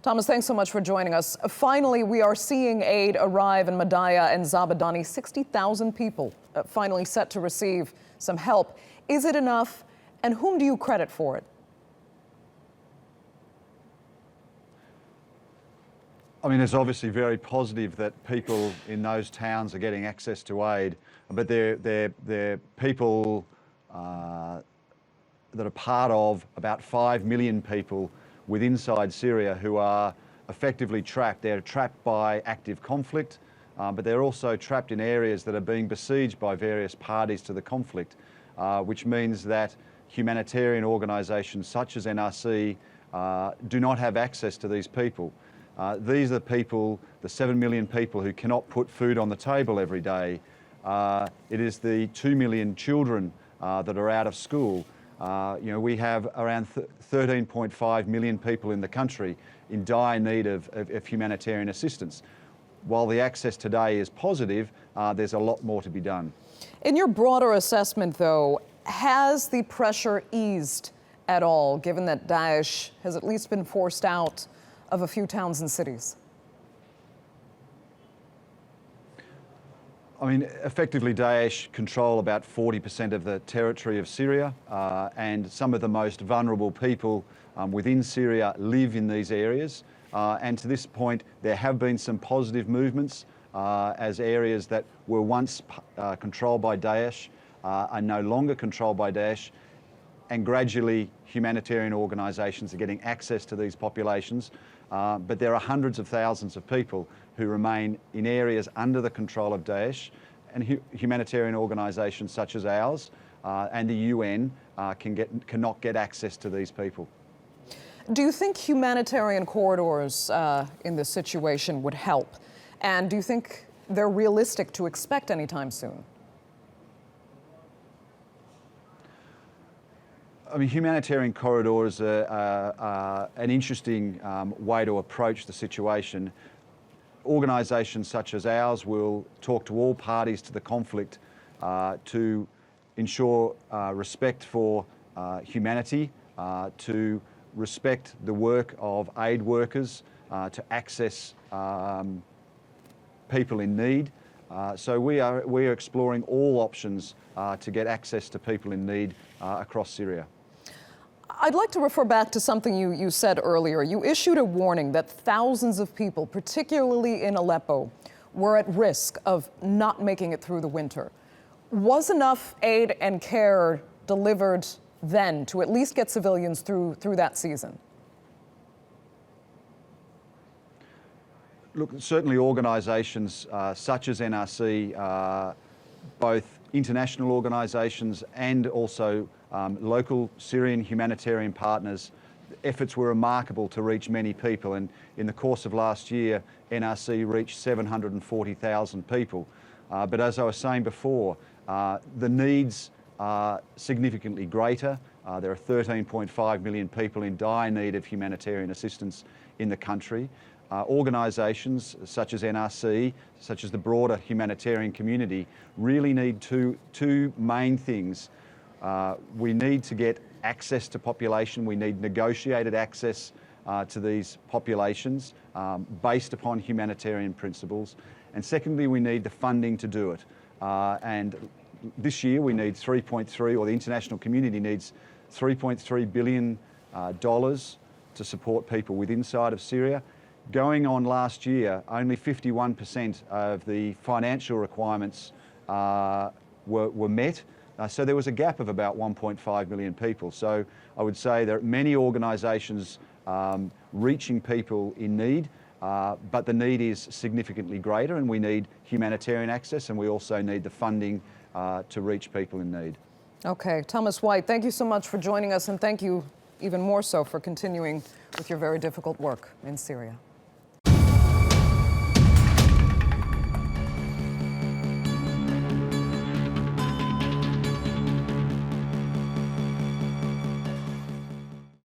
Thomas, thanks so much for joining us. Finally, we are seeing aid arrive in Madaya and Zabadani. 60,000 people finally set to receive some help. Is it enough, and whom do you credit for it? I mean, it's obviously very positive that people in those towns are getting access to aid, but they're people that are part of about 5 million people inside Syria who are effectively trapped. They're trapped by active conflict, but they're also trapped in areas that are being besieged by various parties to the conflict, which means that humanitarian organisations such as NRC do not have access to these people. These are the people, the 7 million people who cannot put food on the table every day. It is the 2 million children that are out of school. We have around 13.5 million people in the country in dire need of humanitarian assistance. While the access today is positive, there's a lot more to be done. In your broader assessment, though, has the pressure eased at all, given that Daesh has at least been forced out of a few towns and cities? I mean, effectively, Daesh control about 40% of the territory of Syria, and some of the most vulnerable people within Syria live in these areas. And to this point, there have been some positive movements as areas that were once controlled by Daesh are no longer controlled by Daesh, and gradually humanitarian organisations are getting access to these populations. But there are hundreds of thousands of people who remain in areas under the control of Daesh, and humanitarian organisations such as ours and the UN cannot get access to these people. Do you think humanitarian corridors in this situation would help? And do you think they're realistic to expect anytime soon? I mean, humanitarian corridors are an interesting way to approach the situation. Organisations such as ours will talk to all parties to the conflict to ensure respect for humanity, to respect the work of aid workers, to access people in need. So we are exploring all options to get access to people in need across Syria. I'd like to refer back to something you said earlier. You issued a warning that thousands of people, particularly in Aleppo, were at risk of not making it through the winter. Was enough aid and care delivered then to at least get civilians through that season? Look, certainly organisations such as NRC, both international organisations and also local Syrian humanitarian partners, efforts were remarkable to reach many people, and in the course of last year NRC reached 740,000 people. But as I was saying before, the needs are significantly greater. There are 13.5 million people in dire need of humanitarian assistance in the country. Organisations such as NRC, such as the broader humanitarian community, really need two main things. We need to get access to population. We need negotiated access to these populations based upon humanitarian principles. And secondly, we need the funding to do it. And this year we need 3.3, or the international community needs $3.3 billion to support people within inside of Syria. Going on last year, only 51% of the financial requirements were met. So there was a gap of about 1.5 million people. So I would say there are many organisations reaching people in need, but the need is significantly greater, and we need humanitarian access, and we also need the funding to reach people in need. Okay, Thomas White, thank you so much for joining us, and thank you even more so for continuing with your very difficult work in Syria.